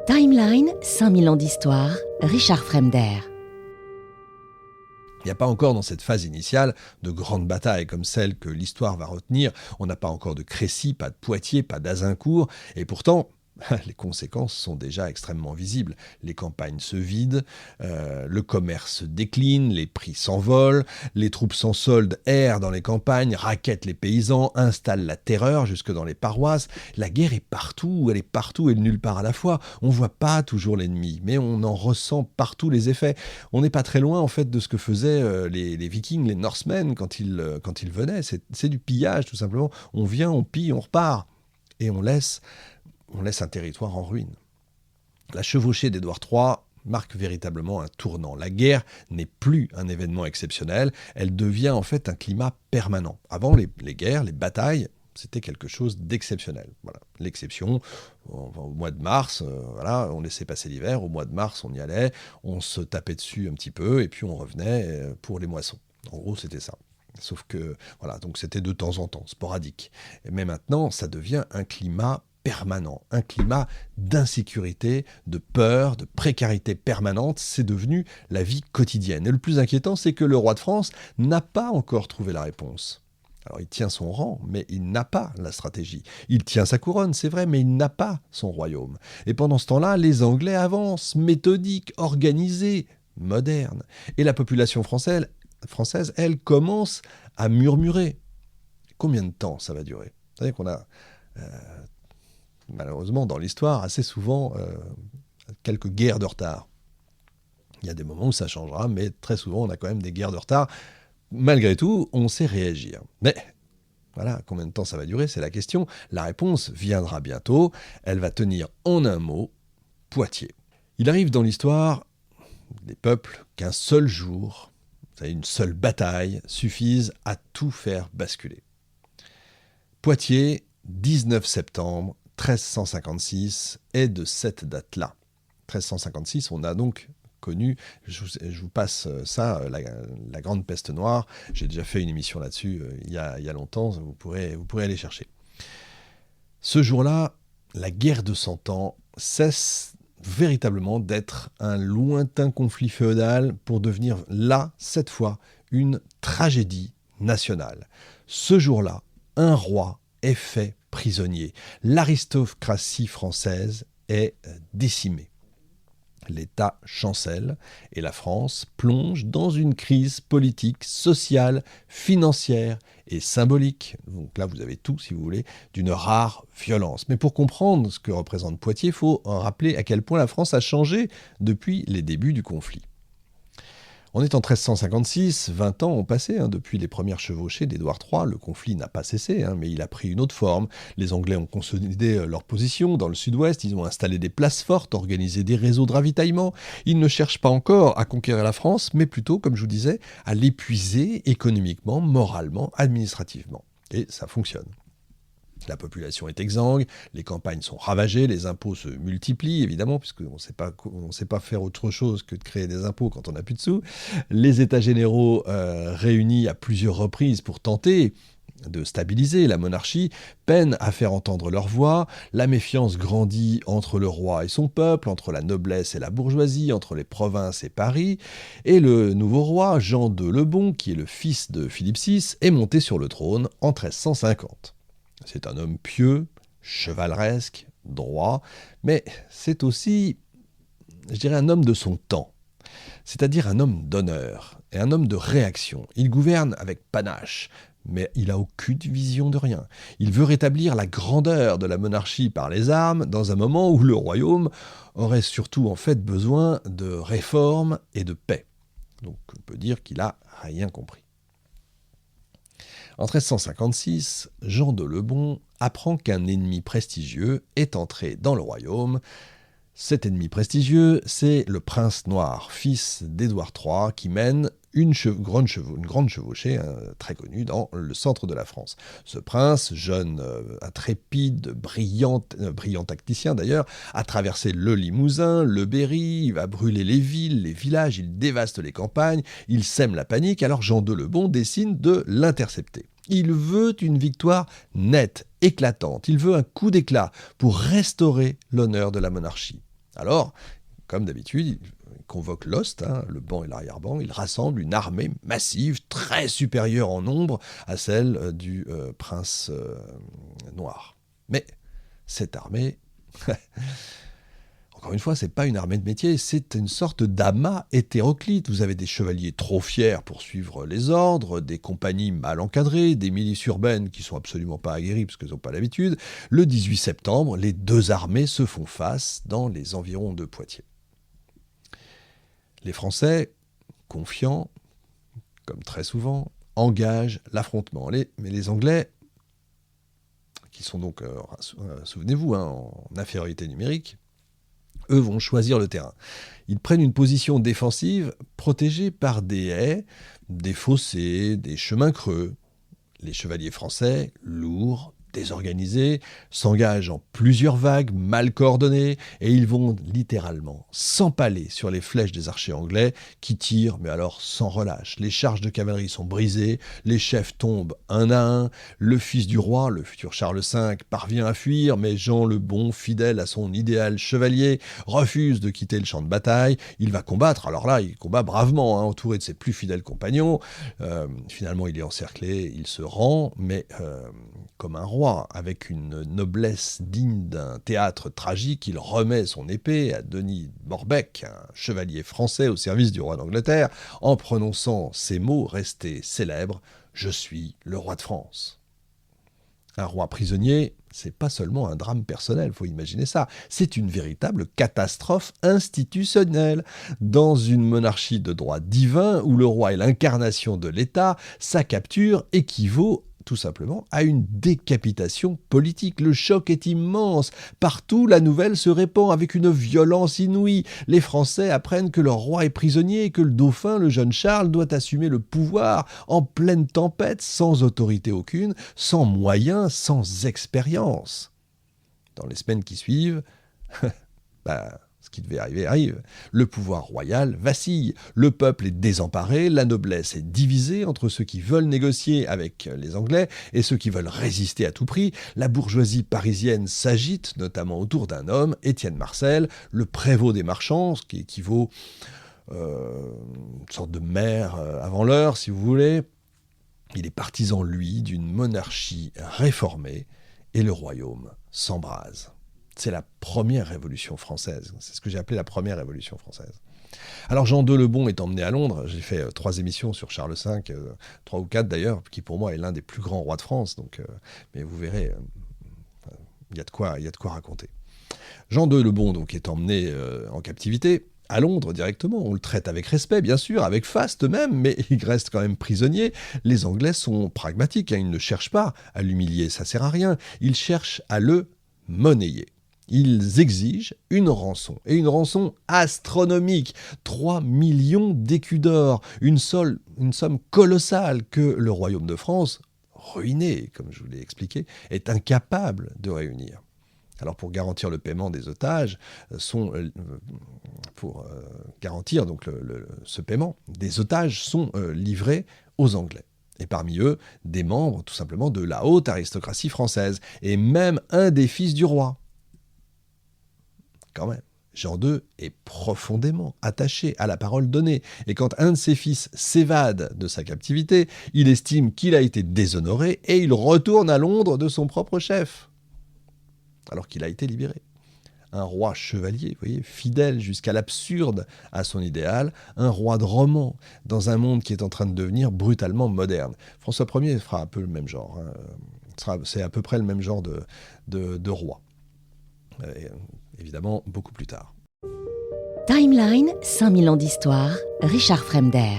Timeline, 5000 ans d'histoire, Richard Fremder. Il n'y a pas encore dans cette phase initiale de grandes batailles comme celle que l'histoire va retenir. On n'a pas encore de Crécy, pas de Poitiers, pas d'Azincourt. Et pourtant, les conséquences sont déjà extrêmement visibles. Les campagnes se vident, le commerce décline, les prix s'envolent, les troupes sans solde errent dans les campagnes, rackettent les paysans, installent la terreur jusque dans les paroisses. La guerre est partout et nulle part à la fois. On ne voit pas toujours l'ennemi, mais on en ressent partout les effets. On n'est pas très loin en fait de ce que faisaient les Vikings, les Norsemen quand ils venaient. C'est du pillage tout simplement. On vient, on pille, on repart. Et on laisse un territoire en ruine. La chevauchée d'Édouard III marque véritablement un tournant. La guerre n'est plus un événement exceptionnel, elle devient en fait un climat permanent. Avant, les guerres, les batailles, c'était quelque chose d'exceptionnel. Voilà. L'exception, au mois de mars, on laissait passer l'hiver, au mois de mars on y allait, on se tapait dessus un petit peu et puis on revenait pour les moissons. En gros, c'était ça. Sauf que, donc c'était de temps en temps, sporadique. Mais maintenant, ça devient un climat permanent, un climat d'insécurité, de peur, de précarité permanente. C'est devenu la vie quotidienne. Et le plus inquiétant, c'est que le roi de France n'a pas encore trouvé la réponse. Alors il tient son rang, mais il n'a pas la stratégie. Il tient sa couronne, c'est vrai, mais il n'a pas son royaume. Et pendant ce temps-là, les Anglais avancent, méthodiques, organisés, modernes. Et la population française, elle, commence à murmurer. Combien de temps ça va durer ? Vous savez qu'on a, malheureusement, dans l'histoire, assez souvent, quelques guerres de retard. Il y a des moments où ça changera, mais très souvent, on a quand même des guerres de retard. Malgré tout, on sait réagir. Mais combien de temps ça va durer, c'est la question. La réponse viendra bientôt. Elle va tenir en un mot, Poitiers. Il arrive dans l'histoire des peuples qu'un seul jour, une seule bataille suffise à tout faire basculer. Poitiers, 19 septembre 1356, est de cette date-là. 1356, on a donc connu, je vous passe ça, la grande peste noire. J'ai déjà fait une émission là-dessus il y a longtemps, vous pourrez aller chercher. Ce jour-là, la guerre de 100 ans cesse véritablement d'être un lointain conflit féodal pour devenir là, cette fois, une tragédie nationale. Ce jour-là, un roi est fait prisonnier. L'aristocratie française est décimée. L'État chancelle et la France plonge dans une crise politique, sociale, financière et symbolique. Donc là, vous avez tout, si vous voulez, d'une rare violence. Mais pour comprendre ce que représente Poitiers, il faut rappeler à quel point la France a changé depuis les débuts du conflit. On est en 1356, 20 ans ont passé depuis les premières chevauchées d'Édouard III. Le conflit n'a pas cessé, mais il a pris une autre forme. Les Anglais ont consolidé leur position dans le sud-ouest, ils ont installé des places fortes, organisé des réseaux de ravitaillement. Ils ne cherchent pas encore à conquérir la France, mais plutôt, comme je vous disais, à l'épuiser économiquement, moralement, administrativement. Et ça fonctionne. La population est exsangue, les campagnes sont ravagées, les impôts se multiplient, évidemment, puisqu'on ne sait pas faire autre chose que de créer des impôts quand on n'a plus de sous. Les États généraux réunis à plusieurs reprises pour tenter de stabiliser la monarchie peinent à faire entendre leur voix. La méfiance grandit entre le roi et son peuple, entre la noblesse et la bourgeoisie, entre les provinces et Paris. Et le nouveau roi, Jean de Lebon, qui est le fils de Philippe VI, est monté sur le trône en 1350. C'est un homme pieux, chevaleresque, droit, mais c'est aussi, je dirais, un homme de son temps, c'est-à-dire un homme d'honneur et un homme de réaction. Il gouverne avec panache, mais il n'a aucune vision de rien. Il veut rétablir la grandeur de la monarchie par les armes dans un moment où le royaume aurait surtout en fait besoin de réformes et de paix. Donc on peut dire qu'il n'a rien compris. En 1356, Jean de Lebon apprend qu'un ennemi prestigieux est entré dans le royaume. Cet ennemi prestigieux, c'est le prince noir, fils d'Édouard III, qui mène une grande chevauchée très connue dans le centre de la France. Ce prince, jeune, intrépide, brillant tacticien d'ailleurs, a traversé le Limousin, le Berry, il va brûler les villes, les villages, il dévaste les campagnes, il sème la panique, alors Jean de Lebon décide de l'intercepter. Il veut une victoire nette, éclatante, il veut un coup d'éclat pour restaurer l'honneur de la monarchie. Alors, comme d'habitude, il convoque l'ost, le ban et l'arrière-ban, il rassemble une armée massive, très supérieure en nombre à celle du prince noir. Mais cette armée, encore une fois, c'est pas une armée de métier, c'est une sorte d'amas hétéroclite. Vous avez des chevaliers trop fiers pour suivre les ordres, des compagnies mal encadrées, des milices urbaines qui sont absolument pas aguerries parce qu'elles n'ont pas l'habitude. Le 18 septembre, les deux armées se font face dans les environs de Poitiers. Les Français, confiants, comme très souvent, engagent l'affrontement. Mais les Anglais, qui sont donc, souvenez-vous, en infériorité numérique, eux vont choisir le terrain. Ils prennent une position défensive protégée par des haies, des fossés, des chemins creux. Les chevaliers français, lourds, désorganisés, s'engagent en plusieurs vagues mal coordonnées et ils vont littéralement s'empaler sur les flèches des archers anglais qui tirent, mais alors sans relâche. Les charges de cavalerie sont brisées, les chefs tombent un à un, le fils du roi, le futur Charles V, parvient à fuir, mais Jean le Bon, fidèle à son idéal chevalier, refuse de quitter le champ de bataille. Il va combattre, alors là, il combat bravement, entouré de ses plus fidèles compagnons. Finalement, il est encerclé, il se rend, mais comme un roi, avec une noblesse digne d'un théâtre tragique, il remet son épée à Denis Morbec, un chevalier français au service du roi d'Angleterre, en prononçant ces mots restés célèbres « Je suis le roi de France ». Un roi prisonnier, c'est pas seulement un drame personnel, faut imaginer ça, c'est une véritable catastrophe institutionnelle. Dans une monarchie de droit divin, où le roi est l'incarnation de l'État, sa capture équivaut tout simplement à une décapitation politique. Le choc est immense. Partout, la nouvelle se répand avec une violence inouïe. Les Français apprennent que leur roi est prisonnier et que le dauphin, le jeune Charles, doit assumer le pouvoir en pleine tempête, sans autorité aucune, sans moyens, sans expérience. Dans les semaines qui suivent, ce qui devait arriver arrive. Le pouvoir royal vacille, le peuple est désemparé, la noblesse est divisée entre ceux qui veulent négocier avec les Anglais et ceux qui veulent résister à tout prix. La bourgeoisie parisienne s'agite, notamment autour d'un homme, Étienne Marcel, le prévôt des marchands, ce qui équivaut à une sorte de maire avant l'heure, si vous voulez. Il est partisan, lui, d'une monarchie réformée et le royaume s'embrase. C'est la première révolution française. C'est ce que j'ai appelé la première révolution française. Alors Jean II le Bon est emmené à Londres. J'ai fait 3 émissions sur Charles V, 3 ou 4 d'ailleurs, qui pour moi est l'un des plus grands rois de France. Donc, mais vous verrez, il y a de quoi raconter. Jean II le Bon donc, est emmené en captivité. À Londres directement, on le traite avec respect, bien sûr, avec faste même, mais il reste quand même prisonnier. Les Anglais sont pragmatiques, ils ne cherchent pas à l'humilier, ça sert à rien. Ils cherchent à le monnayer. Ils exigent une rançon, et une rançon astronomique, 3 millions d'écus d'or, une somme colossale que le royaume de France, ruiné, comme je vous l'ai expliqué, est incapable de réunir. Alors pour garantir le paiement des otages, garantir donc ce paiement, des otages sont livrés aux Anglais. Et parmi eux, des membres tout simplement de la haute aristocratie française, et même un des fils du roi. Quand même, Jean II est profondément attaché à la parole donnée, et quand un de ses fils s'évade de sa captivité, il estime qu'il a été déshonoré, et il retourne à Londres de son propre chef, alors qu'il a été libéré. Un roi chevalier, vous voyez, fidèle jusqu'à l'absurde à son idéal, un roi de roman, dans un monde qui est en train de devenir brutalement moderne. François Ier fera un peu le même genre, c'est à peu près le même genre de roi. Évidemment, beaucoup plus tard. Timeline, 5000 ans d'histoire, Richard Fremder.